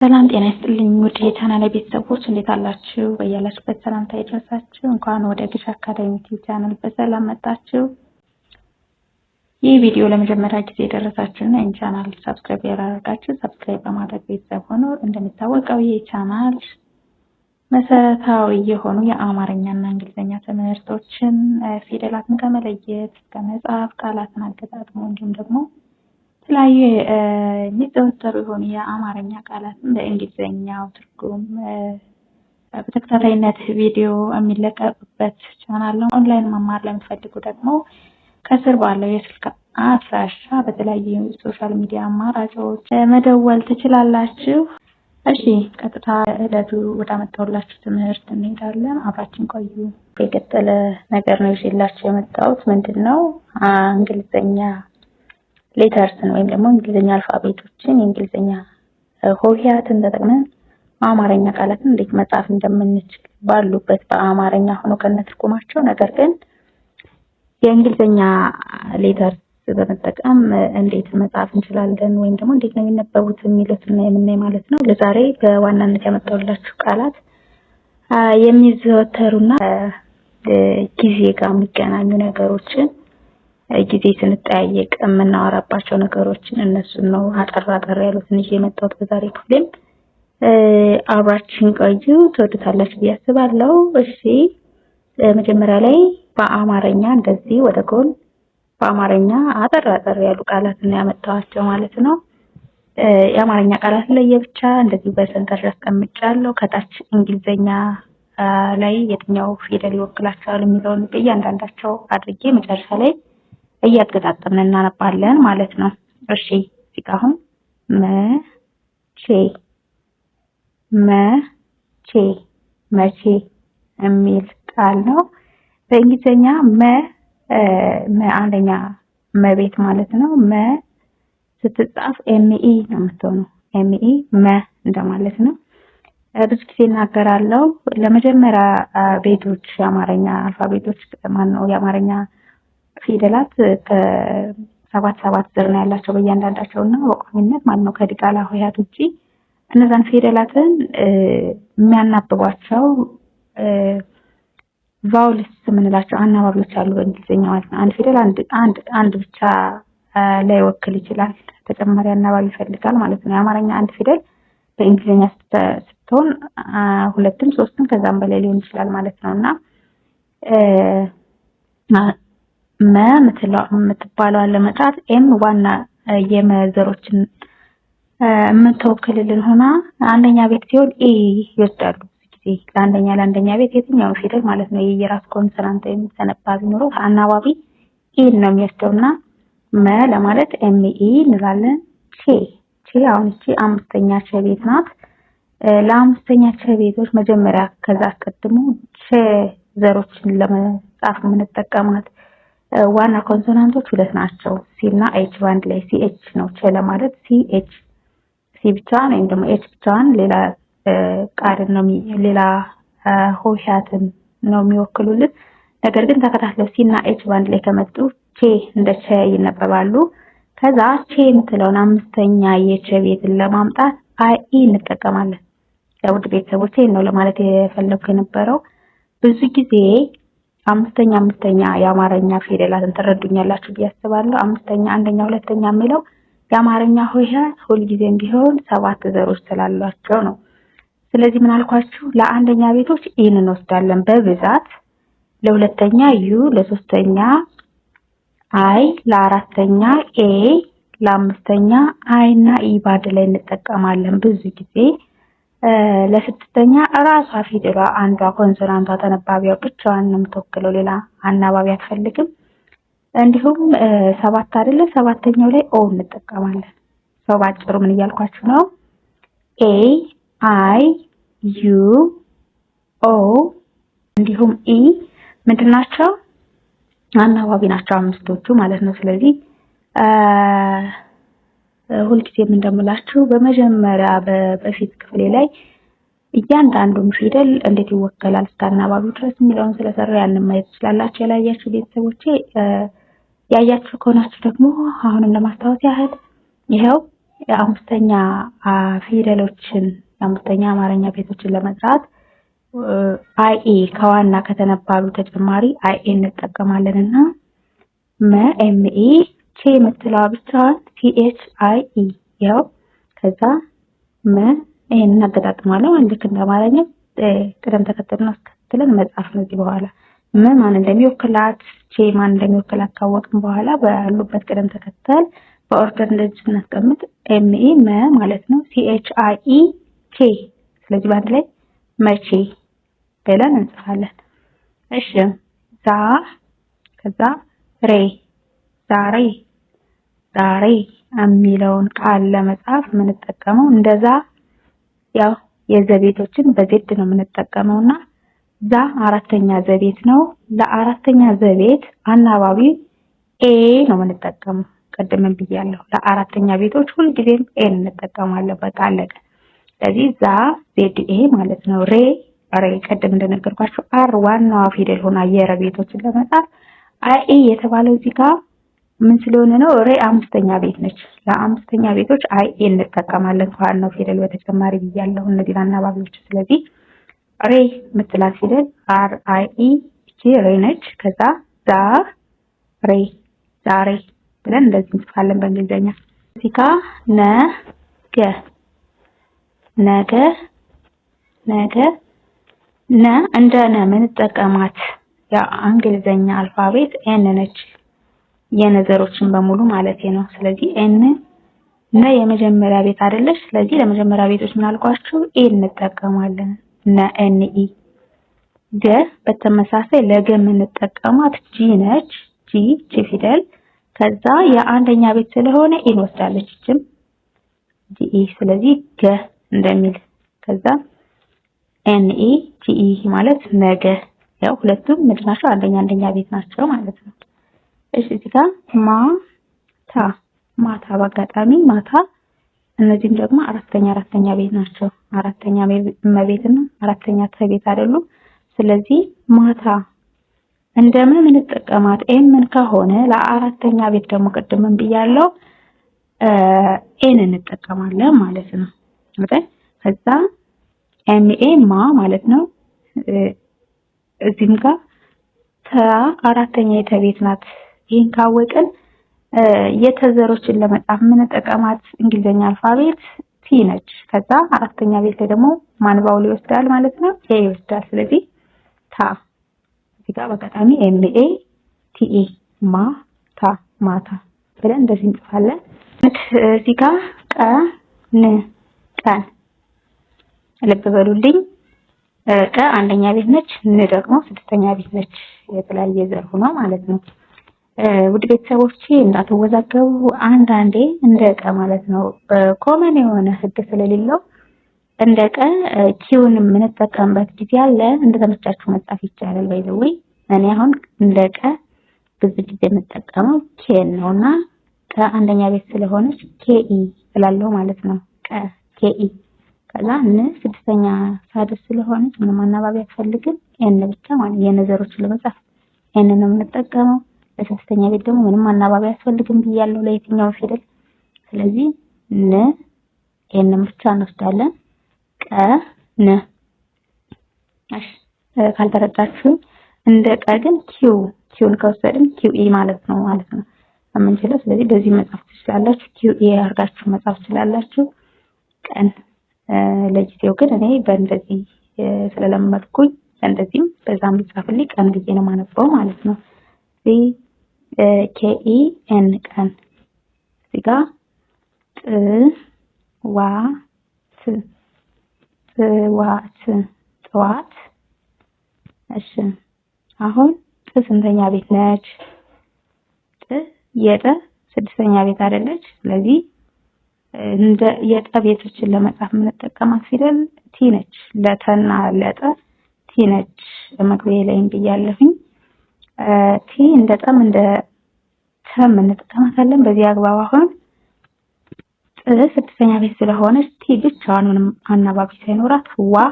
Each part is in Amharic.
ሰላም ጤና ይስጥልኝ ውድ የቻናሌ ቤተሰቦች እንዴት አላችሁ? በያላችሁበት ሰላምታ ይድረሳችሁ። እንኳን ወደ ግሽ አካዳሚ ዩቲዩብ ቻናል በሰላም መጣችሁ። ይህ ቪዲዮ ለመጀመሪያ ጊዜ የደረሳችሁና ይህን ቻናል ሰብስክራይብ ያላደረጋችሁ ሰብስክራይብ በማድረግ ቤተሰብ ሆኖ እንደሚታወቀው ይህ ቻናል መሰረታዊ የሆኑ የአማርኛና እንግሊዝኛ ትምህርቶችን ፊደላትን ከመለየት ከመጻፍ ቃላትን አገጣጥሞ እንዲሁም ደግሞ የተለያዩ የሚዘወተሩ የሆኑ የአማርኛ ቃላትን በእንግሊዝኛው ትርጉም በተከታታይነት ቪዲዮ የሚለቀቅበት ቻናል ነው። ኦንላይን መማር ለምትፈልጉ ደግሞ ከስር ባለው የስልክ አድራሻ በተለያዩ ሶሻል ሚዲያ አማራጮች መደወል ትችላላችሁ። እሺ ቀጥታ ዕለቱ ወዳመጣሁላችሁ ትምህርት እንሄዳለን። አብራችን ቆዩ። የቀጠለ ነገር ነው ይዤላችሁ የመጣሁት ምንድነው? እንግሊዝኛ ሌተርስን ወይም ደግሞ እንግሊዝኛ አልፋቤቶችን የእንግሊዝኛ ሆሄያትን ተጠቅመን አማርኛ ቃላትን እንዴት መጻፍ እንደምንችል ባሉበት በአማርኛ ሆኖ ከነትርጉማቸው ነገር ግን የእንግሊዝኛ ሌተርስ በመጠቀም እንዴት መጻፍ እንችላለን ወይም ደግሞ እንዴት ነው የሚነበቡት የሚሉትን የምናይ ማለት ነው። ለዛሬ በዋናነት ያመጣሁላችሁ ቃላት የሚዘወተሩና ጊዜ ጋር የሚገናኙ ነገሮችን ጊዜ ስንጠያየቅ የምናወራባቸው ነገሮችን እነሱን ነው አጠር ያሉትን ይዤ የመጣሁት በዛሬ ክፍሌም። አብራችን ቆዩ ትወዱታላችሁ ብዬ አስባለሁ። እሺ መጀመሪያ ላይ በአማርኛ እንደዚህ ወደ ጎን በአማርኛ አጠር ያሉ ቃላትን ያመጣኋቸው ማለት ነው። የአማርኛ ቃላት ለየብቻ እንደዚህ በሰንጠረዥ አስቀምጫለሁ። ከታች እንግሊዝኛ ላይ የትኛው ፊደል ይወክላቸዋል የሚለውን በእያንዳንዳቸው አድርጌ መጨረሻ ላይ እያገጣጠምን እናነባለን ማለት ነው። እሺ እዚህ ጋር አሁን መቼ የሚል ቃል ነው። በእንግሊዝኛ አንደኛ መቤት ማለት ነው። ስትጻፍ ኤምኢ ነው የምትሆነው። ኤምኢ እንደማለት ነው። ብዙ ጊዜ እናገራለሁ። ለመጀመሪያ ቤቶች የአማርኛ አልፋቤቶች የአማርኛ ፊደላት ከሰባት ዘር ነው ያላቸው በእያንዳንዳቸውና በቋሚነት ማለት ነው ከዲቃላ ሆሄያት ውጪ እነዛን ፊደላትን የሚያናብቧቸው ቫውልስ የምንላቸው አናባቢዎች አሉ በእንግሊዝኛ ማለት ነው። አንድ ፊደል አንድ ብቻ ላይወክል ይችላል። ተጨማሪ አናባቢ ይፈልጋል ማለት ነው። የአማርኛ አንድ ፊደል በእንግሊዝኛ ስትሆን ሁለትም ሶስትም ከዛም በላይ ሊሆን ይችላል ማለት ነውና የምትባለው ለመጻፍ ኤም ዋና የመዘሮችን የምትወክልልን ሆና አንደኛ ቤት ሲሆን ኤ ይወስዳሉ። ጊዜ ለአንደኛ ቤት የትኛው ፊደል ማለት ነው የየራስ ኮንሶናንት ወይም ተነባቢ ኖሮ አናባቢ ኤ ነው የሚወስደውና ለማለት ኤም ኢ እንላለን። ቼ አሁን እቺ አምስተኛ ቼ ቤት ናት። ለአምስተኛ ቼ ቤቶች መጀመሪያ ከዛ አስቀድሞ ቼ ዘሮችን ለመጻፍ የምንጠቀማት ዋና ኮንሶናንቶች ሁለት ናቸው። ሲ እና ኤች ባንድ ላይ ሲኤች ነው ቼ ለማለት ሲኤች ሲ ብቻዋን ወይም ደግሞ ኤች ብቻዋን ሌላ ቃልን ነው ሌላ ሆሄያትን ነው የሚወክሉልን። ነገር ግን ተከታትለው ሲ እና ኤች ባንድ ላይ ከመጡ ቼ እንደ ቼ ይነበባሉ። ከዛ ቼ የምትለውን አምስተኛ የቼ ቤትን ለማምጣት አይ እንጠቀማለን። ለውድ ቤተሰቦቼ ነው ለማለት የፈለኩ የነበረው። ብዙ ጊዜ አምስተኛ የአማርኛ ፊደላትን ተረዱኛላችሁ ብዬ አስባለሁ። አምስተኛ አንደኛ ሁለተኛ የሚለው የአማርኛ ሆሄያት ሁልጊዜም ቢሆን 7 ዘሮች ስላሏቸው ነው። ስለዚህ ምን አልኳችሁ? ለአንደኛ ቤቶች ኢን እንወስዳለን በብዛት፣ ለሁለተኛ ዩ፣ ለሶስተኛ አይ፣ ለአራተኛ ኤ፣ ለአምስተኛ አይ እና ኢ ባድ ላይ እንጠቀማለን ብዙ ጊዜ። ለስድስተኛ ራሷ ፊደሏ አንዷ ኮንሶናንቷ ተነባቢዋ ብቻዋን ነው የምትወክለው፣ ሌላ አናባቢ አትፈልግም። እንዲሁም 7 አይደለ? ሰባተኛው ላይ ኦ እንጠቀማለን። ሰው ባጭሩ ምን እያልኳችሁ ነው? ኤ አይ ዩ ኦ እንዲሁም ኢ ምንድናቸው? አናባቢ ናቸው አምስቶቹ ማለት ነው። ስለዚህ ሁልጊዜም እንደምላችሁ በመጀመሪያ በፊት ክፍሌ ላይ እያንዳንዱን ፊደል እንዴት ይወከላል እስከ አናባቢው ድረስ የሚለውን ስለሰራው ያንን ማየት ትችላላችሁ። ያላያችሁ ቤተሰቦቼ ያያችሁ ከሆናችሁ ደግሞ አሁንም ለማስታወስ ያህል ይሄው የአምስተኛ ፊደሎችን የአምስተኛ አማርኛ ቤቶችን ለመስራት አይኤ ከዋና ከተነባሩ ተጨማሪ አይኤ እንጠቀማለንና ኤምኤ ቼ የምትለዋ ብቻዋን ሲኤች አይኢ ያው ከዛ ይሄን እናገጣጥማለን ልክ እንደ አማርኛ ቅደም ተከተልን አስከትለን መጻፍ ነው። እዚህ በኋላ ማን እንደሚወክላት ቼ ማን እንደሚወክላት ካወቅን በኋላ ባሉበት ቅደም ተከተል በኦርደር እንደዚህ እናስቀምጥ። ኤምኤ ማለት ነው። ሲኤች አይኢ ቼ ስለዚህ ባንድ ላይ መቼ ብለን እንጽፋለን። እሺ ዛ ከዛ ሬ ዛሬ ዛሬ የሚለውን ቃል ለመጻፍ የምንጠቀመው እንደዛ ያው የዘቤቶችን በዜድ ነው የምንጠቀመውና ዛ አራተኛ ዘቤት ነው። ለአራተኛ ዘቤት አናባቢ ኤ ነው የምንጠቀመው። ቀደም ብያለሁ ለአራተኛ ቤቶች ሁሉ ጊዜም ኤ እንጠቀማለን። በቃ አለቀ። ስለዚህ ዛ ዜድ ኤ ማለት ነው። ሬ ቀደም እንደነገርኳችሁ አር ዋናዋ ፊደል ሆና የረ ቤቶችን ለመጻፍ አይ የተባለው እዚህ ጋር ምን ስለሆነ ነው? ሬ አምስተኛ ቤት ነች። ለአምስተኛ ቤቶች አይ እንጠቀማለን ከዋናው ፊደል በተጨማሪ ብያለሁ እነዚህ አናባቢዎች። ስለዚህ ሬ የምትላት ፊደል አር አይ እቺ ሬ ነች። ከዛ ዛ ሬ ዛሬ ብለን እንደዚህ እንጽፋለን በእንግሊዘኛ። እዚህ ጋር ነገ እንደ የምንጠቀማት ያ እንግሊዘኛ አልፋቤት ኤን ነች። የነዘሮችን በሙሉ ማለት ነው። ስለዚህ ኤን የመጀመሪያ ቤት አይደለች። ስለዚህ ለመጀመሪያ ቤቶች ምን አልኳችሁ? ኤ እንጠቀማለን። ኤን ኢ ገ በተመሳሳይ ለገ የምንጠቀማት ጂ ነች። ጂ ፊደል ከዛ የአንደኛ ቤት ስለሆነ ኤን ወስዳለች እችም ጂ። ስለዚህ ገ እንደሚል ከዛ ኤን ኢ ጂ ማለት ነገ። ያው ሁለቱም ምንድን ናቸው? አንደኛ ቤት ናቸው ማለት ነው። እሺ እዚህ ጋር ማታ በአጋጣሚ ማታ እነዚህም ደግሞ አራተኛ ቤት ናቸው። አራተኛ መቤትና አራተኛ ተቤት አይደሉም። ስለዚህ ማታ እንደምን እንጠቀማት ኤምን ከሆነ ለአራተኛ ቤት ደግሞ ቅድምም ብያለሁ ኤን እንጠቀማለን ማለት ነው። ከዛ ኤምኤ ማለት ነው። እዚህም ጋር አራተኛ የተቤት ናት። ይሄን ካወቅን የተዘሮችን ለመጻፍ የምንጠቀማት እንግሊዘኛ አልፋቤት ቲ ነች። ከዛ አራተኛ ቤት ላይ ደግሞ ማን ባውል ይወስዳል ማለት ነው? ኤ ይወስዳል። ስለዚህ እዚህ ጋር በአጋጣሚ ኤምኤ ቲኢ ማታ ብለን እንደዚህ እንጽፋለን። እዚህ ጋር ቀን ልብ በሉልኝ። ቀ አንደኛ ቤት ነች፣ ን ደግሞ ስድስተኛ ቤት ነች። የተለያየ ዘር ሆኖ ማለት ነው። ውድ ቤተሰቦቼ እንዳትወዛገቡ። አንዳንዴ እንደ ቀ ማለት ነው ኮመን የሆነ ህግ ስለሌለው እንደ ቀ ኪውን የምንጠቀምበት ጊዜ አለ። እንደተመቻችሁ መጻፍ ይቻላል። ባይዘዌ እኔ አሁን እንደ ቀ ብዙ ጊዜ የምጠቀመው ኬን ነውና ከአንደኛ ቤት ስለሆነች ኬኢ ስላለው ማለት ነው። ኬኢ ከዛ ስድስተኛ ሳድስ ስለሆነች ምንም አናባቢ አያስፈልግም። ኤን ብቻ ማለት የነዘሮችን ለመጻፍ ኤን ነው የምንጠቀመው። ለስድስተኛ ቤት ደግሞ ምንም አናባቢ አያስፈልግም ብያለሁ ለየትኛው ፊደል። ስለዚህ ኤን ብቻ እንወስዳለን። እሺ ካልተረዳችሁ እንደ ቀ ግን ኪውን ከወሰድን ኪውኢ ማለት ነው የምንችለው። ስለዚህ በዚህ መጻፍ ትችላላችሁ። ኪውኢ አድርጋችሁ መጻፍ ትችላላችሁ። ቀን ለጊዜው ግን እኔ በእንደዚህ ስለለመድኩኝ እንደዚህም በዛም ሊጻፍልኝ ቀን ብዬ ነው የማነበው ማለት ነው። ኬኢ ኤን ቀን። እዚህ ጋር ጠዋት። እሺ አሁን ስንተኛ ቤት ነች? የጠ ስድስተኛ ቤት አይደለች። ስለዚህ እንደ የጠ ቤቶችን ለመጻፍ የምንጠቀማት ፊደል ቲ ነች። ለተና ለጠ ቲ ነች። በመግቢያ ላይ ብያለሁኝ። ቲ እንደ ጠም እንደ ተም እንጠቀማታለን። በዚህ አግባብ አሁን ስድስተኛ ቤት ስለሆነች ቲ ብቻዋን ምንም አናባቢ ሳይኖራት ዋ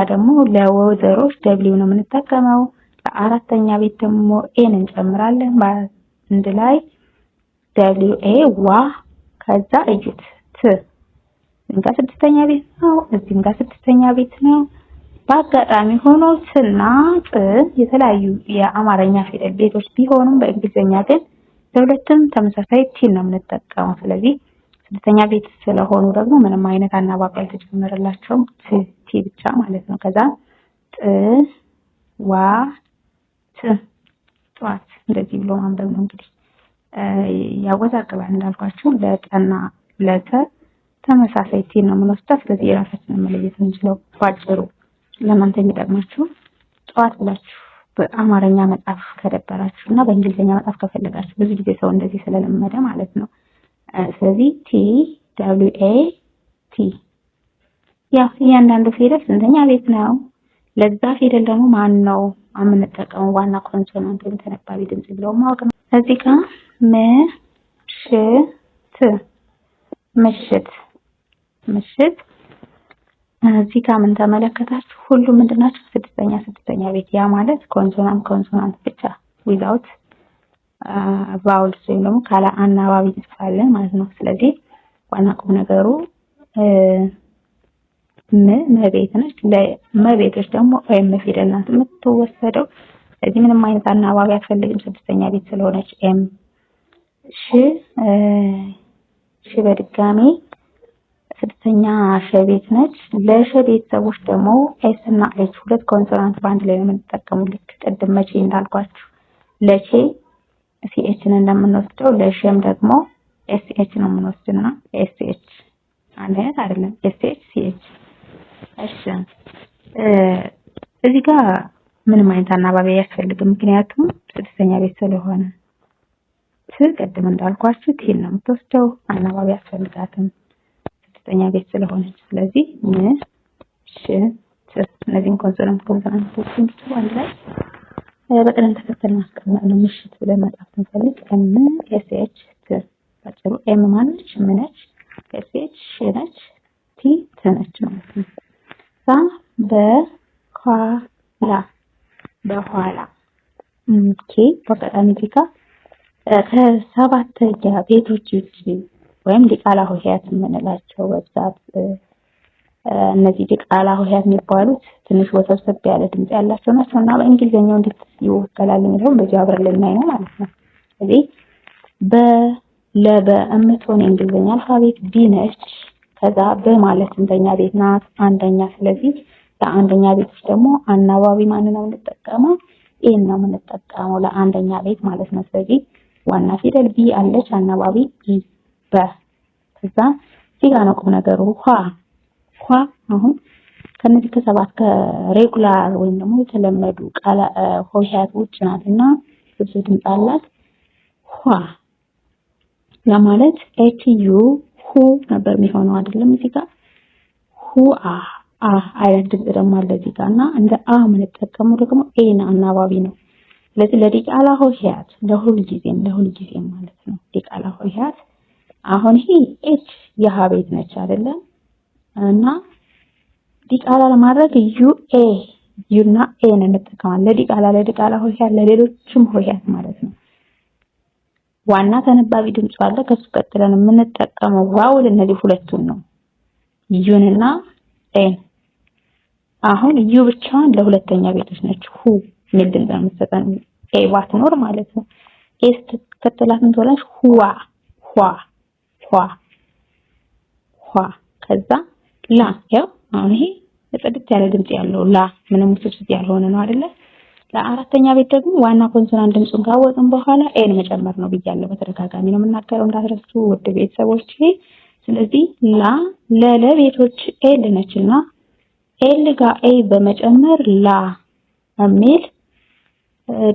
ደግሞ ለወዘሮች ደብሊው ነው የምንጠቀመው። ለአራተኛ ቤት ደግሞ ኤን እንጨምራለን። በአንድ ላይ ደብሊው ኤ ዋ። ከዛ እዩት እዚህም ጋር ስድስተኛ ቤት ነው፣ እዚህም ጋር ስድስተኛ ቤት ነው። በአጋጣሚ ሆኖ ስና ጥ የተለያዩ የአማርኛ ፊደል ቤቶች ቢሆኑም በእንግሊዘኛ ግን ለሁለቱም ተመሳሳይ ቲ ነው የምንጠቀመው። ስለዚህ ስድስተኛ ቤት ስለሆኑ ደግሞ ምንም አይነት አናባቢ አልተጨመረላቸውም፣ ቲ ብቻ ማለት ነው። ከዛ ጥ ዋ ት ጧት እንደዚህ ብሎ ማንበብ ነው። እንግዲህ ያወዛግባል እንዳልኳችሁ ለጠና ለተ ተመሳሳይ ቲ ነው የምንወስደው። ስለዚህ የራሳችንን መለየት እንችለው ባጭሩ ለማንተ የሚጠቅማችሁ ጧት ብላችሁ በአማርኛ መጻፍ ከደበራችሁ እና በእንግሊዘኛ መጻፍ ከፈለጋችሁ ብዙ ጊዜ ሰው እንደዚህ ስለለመደ ማለት ነው። ስለዚህ ቲ ደብሊው ኤ ቲ ያው እያንዳንዱ ፊደል ስንተኛ ቤት ነው፣ ለዛ ፊደል ደግሞ ማን ነው የምንጠቀመው ዋና ኮንሶናንት ወይም ተነባቢ ድምጽ ብለው ማወቅ ነው። እዚህ ጋር ምሽት ምሽት እዚህ ጋር ምን ተመለከታችሁ? ሁሉም ምንድናቸው? ስድስተኛ ቤት። ያ ማለት ኮንሶናንት ብቻ ዊዛውት ቫውልስ ወይም ደግሞ ካለ አናባቢ እንጽፋለን ማለት ነው። ስለዚህ ዋና ቁም ነገሩ መቤት ነች። ለመቤቶች ደግሞ ኤም ፊደል ናት የምትወሰደው። ስለዚህ ምንም አይነት አናባቢ አትፈልግም ስድስተኛ ቤት ስለሆነች ኤም። ሽ በድጋሚ ስድስተኛ ሸቤት ነች። ለሸ ቤተሰቦች ደግሞ ኤስ እና ኤች ሁለት ኮንሶናንት በአንድ ላይ ነው የምንጠቀመው። ልክ ቅድም መቼ እንዳልኳችሁ ለቼ ሲኤችን እንደምንወስደው ለሸም ደግሞ ኤስኤች ነው የምንወስድና ኤስኤች አንድ አይነት አይደለም። ኤስኤች ሲኤች። እሺ እዚህ ጋር ምንም አይነት አናባቢ አያስፈልግም፣ ምክንያቱም ስድስተኛ ቤት ስለሆነ። ቅድም እንዳልኳችሁ ቲን ነው የምትወስደው፣ አናባቢ አያስፈልጋትም ስድስተኛ ቤት ስለሆነች። ስለዚህ እነዚህን ኮንሶናንቶችን ብቻ አንድ ላይ በቅደም ተከተል ማስቀመጥ ነው። ምሽት ብለን መጻፍ ስንፈልግ ኤም ኤስ ኤች ት ባጭሩ ኤም ማነች? ምን ነች? ኤስ ኤች ሽ ነች፣ ቲ ት ነች ማለት ነው። በኋላ ኦኬ። በቀጣሚ ዲካ ከሰባተኛ ቤቶች ውጪ ወይም ዲቃላ ሆሄያት የምንላቸው በብዛት እነዚህ ዲቃላ ሆሄያት የሚባሉት ትንሽ ወሰብሰብ ያለ ድምጽ ያላቸው ናቸው እና በእንግሊዘኛው እንዴት ይወከላል የሚለውን በዚህ አብረን ልናይ ነው ማለት ነው። ስለዚህ ለበእምትሆን የእንግሊዘኛ አልፋቤት ቢ ነች። ከዛ በማለት ስንተኛ ቤት ናት? አንደኛ። ስለዚህ ለአንደኛ ቤቶች ደግሞ አናባቢ ማንን ነው የምንጠቀመው? ኤን ነው የምንጠቀመው ለአንደኛ ቤት ማለት ነው። ስለዚህ ዋና ፊደል ቢ አለች፣ አናባቢ ኢ በ። ከዛ እዚህ ጋር ነው ቁም ነገሩ። ኋ አሁን ከነዚህ ከሰባት ከሬጉላር ወይም ደግሞ የተለመዱ ቃል ሆሄያት ውጭ ናትና ብዙ ድምጽ አላት። ኋ ለማለት ኤች ዩ ሁ ነበር የሚሆነው አይደለም? እዚህ ጋር ሁ አይነት ድምጽ ደግሞ አለ እዚህ ጋር እና እንደ የምንጠቀመው ደግሞ ኤን አናባቢ ነው። ስለዚህ ለዲቃላ ሆሄያት ለሁልጊዜም ማለት ነው። ዲቃላ ሆሄያት አሁን ይሄ ኤች የሃ ቤት ነች አይደለም? እና ዲቃላ ለማድረግ ዩና ኤን እንጠቀማለን። ለዲቃላ ሆሄያት ለሌሎችም ሆሄያት ማለት ነው። ዋና ተነባቢ ድምጽ አለ። ከሱ ቀጥለን የምንጠቀመው ቫውል እነዚህ ሁለቱን ነው፣ ዩንና ኤን። አሁን ዩ ብቻዋን ለሁለተኛ ቤቶች ነች። ሁ የሚል ድምጽ ነው የምትሰጠን ኤ ባትኖር ማለት ነው። ኤስ ከተላት ምን ትሆናለች? ኋ ከዛ ላ። ያው አሁን ይሄ ጽድት ያለ ድምጽ ያለው ላ ምንም ውስብስብ ያልሆነ ነው አይደለ? ለአራተኛ ቤት ደግሞ ዋና ኮንሶናንት ድምጹን ካወቅን በኋላ ኤን መጨመር ነው ብያለሁ። በተደጋጋሚ ነው የምናገረው እንዳትረሱ ውድ ቤተሰቦች። ስለዚህ ለቤቶች ኤል ነችና ኤል ጋር ኤ በመጨመር ላ የሚል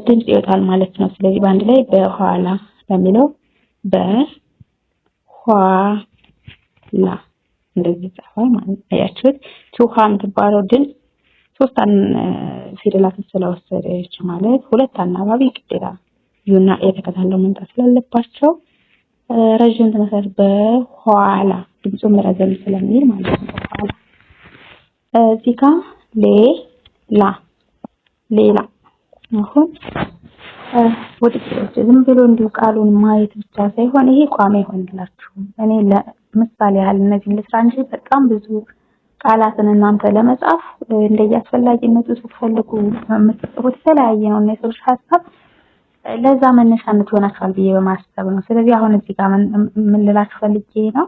ድምጽ ይወጣል ማለት ነው። ስለዚህ በአንድ ላይ በኋላ ለሚለው በኋላ እንደዚህ ይጻፋል ማለት ነው። አያችሁት? ቱሃ የምትባለው ድምጽ ሶስት ፊደላትን ስለወሰደች ማለት ሁለት አናባቢ ግዴታ ዩና ኤ ተከታትለው መምጣት ስላለባቸው ረጅም ተመሳሳይ በኋላ ድምጹም ረዘም ስለሚል ማለት ነው። በኋላ እዚህ ጋር ሌላ አሁን ወደ ዝም ብሎ እንዲሁ ቃሉን ማየት ብቻ ሳይሆን ይሄ ቋሚ ይሆንላችሁ። እኔ ምሳሌ ያህል እነዚህን ልስራ እንጂ በጣም ብዙ ቃላትን እናንተ ለመጻፍ እንደየአስፈላጊነቱ ስትፈልጉ የምትጽፉት የተለያየ ነው እና የሰዎች ሀሳብ ለዛ መነሻነት ይሆናችኋል ብዬ በማሰብ ነው። ስለዚህ አሁን እዚህ ጋር ምን ልላችሁ ፈልጌ ነው፣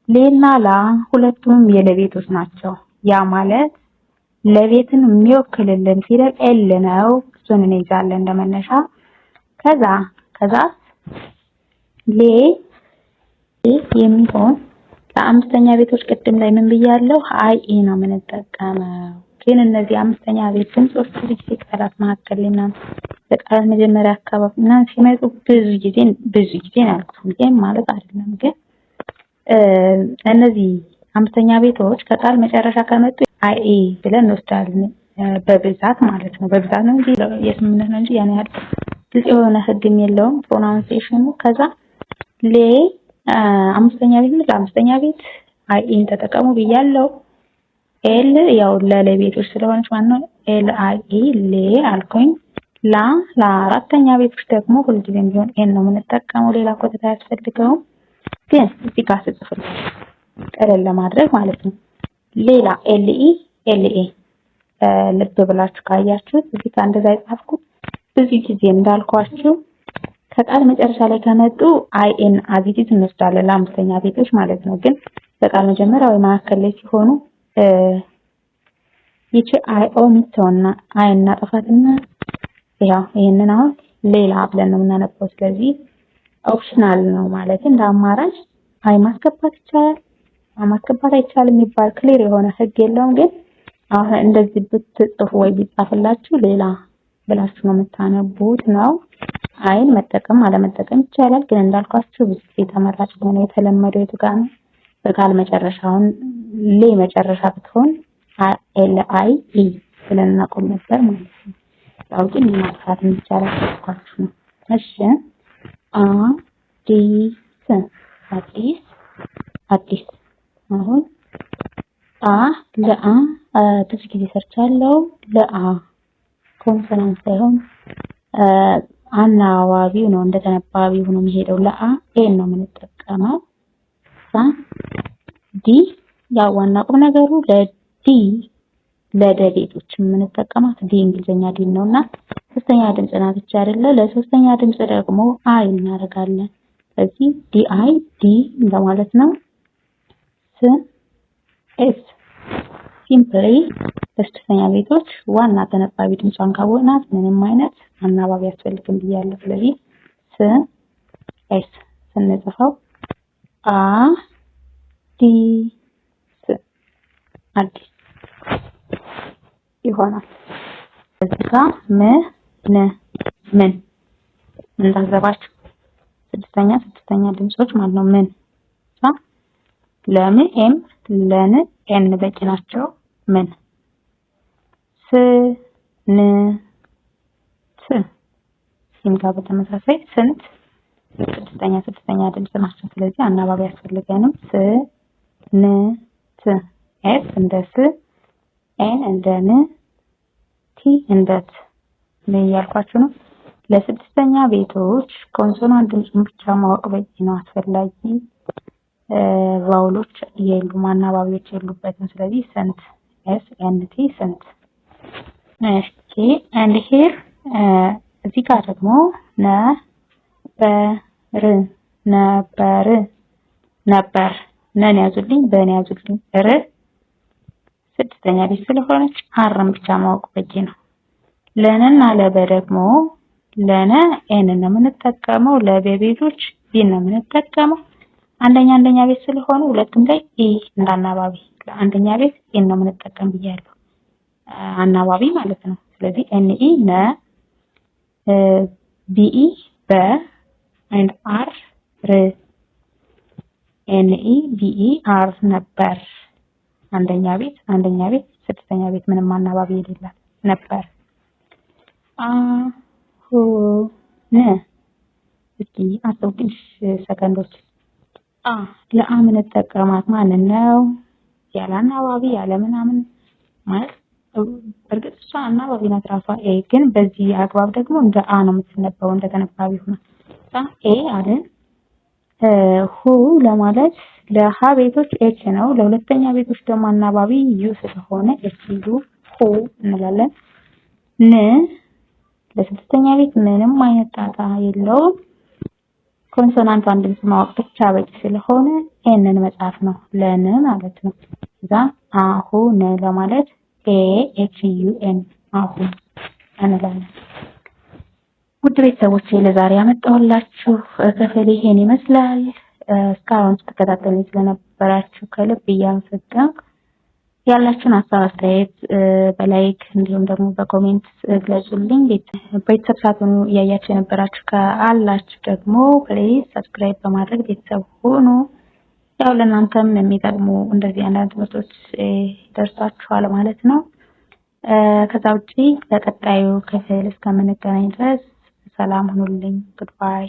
ሌና ላ ሁለቱም የለቤቶች ናቸው። ያ ማለት ለቤትን የሚወክልልን ፊደል ኤል ነው። እሱን እንይዛለን እንደመነሻ። ከዛ ሌ የሚሆን ለአምስተኛ ቤቶች ቅድም ላይ ምን ብያለሁ? አይ ኢ ነው የምንጠቀመው። ግን እነዚህ አምስተኛ ቤት ድምጾች ልጅ ቃላት መካከል እና በቃል መጀመሪያ አካባቢ እና ሲመጡ ብዙ ጊዜ አልኩት ሁሌም ማለት አይደለም፣ ግን እነዚህ አምስተኛ ቤቶች ከቃል መጨረሻ ከመጡ አይ ኢ ብለን እንወስዳለን። በብዛት ማለት ነው። በብዛት ነው እንጂ የስምነት ነው እንጂ ያን ያህል ግልጽ የሆነ ህግም የለውም ፕሮናንሴሽኑ። ከዛ ሌ አምስተኛ ቤት ነው። ለአምስተኛ ቤት አይ ኢን ተጠቀሙ ብያለሁ። ኤል ያው ለቤቶች ስለሆነች ማነው ኤል አይ ኢ ሌ አልኩኝ። ለአራተኛ ቤቶች ደግሞ ሁልጊዜም ቢሆን ኤን ነው የምንጠቀመው። ሌላ ኮተታ አያስፈልገውም። ግን እዚህ ጋር ስጽፍልኝ ቀለል ለማድረግ ማለት ነው። ሌላ ኤል ኤ ልብ ብላችሁ ካያችሁት እዚህ ጋር እንደዛ የጻፍኩት ብዙ ጊዜ እንዳልኳችሁ ከቃል መጨረሻ ላይ ከመጡ አይ ኤን አዚቲዝ እንወስዳለን ለአምስተኛ ቤቶች ማለት ነው። ግን በቃል መጀመሪያ ወይ መካከል ላይ ሲሆኑ ይቺ አይ ኦ ሚተውና አይ እናጠፋትና ያው ይሄንን አሁን ሌላ ብለን ነው የምናነበው። ስለዚህ ኦፕሽናል ነው ማለት እንደ አማራጭ አይ ማስገባት ይቻላል፣ ማስገባት አይቻልም የሚባል ክሊር የሆነ ህግ የለውም። ግን አሁን እንደዚህ ብትጽፉ ወይ ቢጻፍላችሁ ሌላ ብላችሁ ነው የምታነቡት ነው። አይን መጠቀም አለመጠቀም ይቻላል። ግን እንዳልኳችሁ ብዙ ጊዜ ተመራጭ ሆኖ የተለመደው የቱ ጋር ነው? በቃል መጨረሻውን ሌ መጨረሻ ብትሆን ኤል አይ ኢ ብለን እናቆም ነበር ማለት ነው። ያው ግን ማጥፋት ይቻላል ታውቃችሁ ነው። እሺ አዲስ አሁን ለአ ብዙ ጊዜ ሰርቻለሁ። ለአ ኮንሶናንት ሳይሆን አናባቢው ነው እንደተነባቢው ነው የሚሄደው። ለአ ኤን ነው የምንጠቀመው። ዲ ያው ዋና ቁም ነገሩ ለዲ ለደቤቶች የምንጠቀማት ዲ እንግሊዘኛ ዲ ነውና ሶስተኛ ድምጽ ናት ብቻ አይደለ። ለሶስተኛ ድምጽ ደግሞ አይ እናደርጋለን። ስለዚህ ዲ አይ ዲ እንደማለት ነው። ኤስ ሲምፕሊ ለሶስተኛ ቤቶች ዋና ተነባቢ ድምጿን ካወቅናት ምንም አይነት አናባቢ ያስፈልግም ብያለሁ። ስለዚህ ኤስ ስንጽፈው አዲስ ይሆናል። እዚህ ጋር ምን ታዘባችሁ? ስድስተኛ ድምጾች ማለት ነው። ምን ለምን ኤም ለን ኤን በቂ ናቸው። ምን ሲም ጋር በተመሳሳይ ስንት ስድስተኛ ድምጽ ናቸው። ስለዚህ አናባቢ ያስፈልገንም ኤስ እንደ ስ ኤን እንደ ን ቲ እንደ ት ምን እያልኳችሁ ነው። ለስድስተኛ ቤቶች ኮንሶናንት ድምጹን ብቻ ማወቅ በቂ ነው። አስፈላጊ ቫውሎች የሉም፣ አናባቢዎች የሉበትም። ስለዚህ ስንት ኤስ ኤን ቲ ስንት። እሺ and here እዚህ ጋር ደግሞ ነበር ነን ያዙልኝ በእኔ ያዙልኝ ስድስተኛ ቤት ስለሆነች አርም ብቻ ማወቅ በቂ ነው። ለነና ለበ ደግሞ ለነ ኤን ነው የምንጠቀመው፣ ለቤቶች ቢ ነው የምንጠቀመው። አንደኛ ቤት ስለሆኑ ሁለቱም ላይ ኢ እንዳናባቢ ለአንደኛ ቤት ኤን ነው የምንጠቀም ብያለሁ፣ አናባቢ ማለት ነው። ስለዚህ ኤን ኢ ነ ቢ ኢ በ and አር ር ኤን ኢ ቢ ኢ አር ነበር። አንደኛ ቤት ስድስተኛ ቤት ምንም አናባቢ የሌላት ነበር። ነ እስኪ አስቡኝ ሰከንዶች። ለአ የምንጠቀማት ማንን ነው? ያለ አናባቢ ያለ ምናምን ማለት እርግጥ እሷ አናባቢ ናት ራሷ ኤ፣ ግን በዚህ አግባብ ደግሞ እንደ አ ነው የምትነበው እንደተነባቢ ሆና ኤ አለን። ሁ ለማለት ለሀ ቤቶች ኤች ነው። ለሁለተኛ ቤቶች ደግሞ አናባቢ ዩ ስለሆነ ኤች ዩ ሁ እንላለን። ን ለስድስተኛ ቤት ምንም አይነት ጣጣ የለውም። ኮንሶናንት አንድ ድምፅ ማወቅ ብቻ በቂ ስለሆነ ኤንን መጻፍ ነው ለን ማለት ነው። እዛ አሁን ለማለት ኤ ኤች ዩ ኤን አሁን እንላለን። ውድ ቤተሰቦቼ ለዛሬ ያመጣሁላችሁ ክፍል ይሄን ይመስላል። እስካሁን ስትከታተሉኝ ስለነበራችሁ ከልብ እያመሰገንኩ ያላችሁን ሀሳብ አስተያየት በላይክ እንዲሁም ደግሞ በኮሜንት ግለጹልኝ። ቤተሰብ ሳትሆኑ እያያችሁ የነበራችሁ ካላችሁ ደግሞ ፕሊዝ ሰብስክራይብ በማድረግ ቤተሰብ ሁኑ። ያው ለእናንተም የሚጠቅሙ እንደዚህ አንዳንድ ትምህርቶች ይደርሳችኋል ማለት ነው። ከዛ ውጪ ለቀጣዩ ክፍል እስከምንገናኝ ድረስ ሰላም ሁኑልኝ። ጉድባይ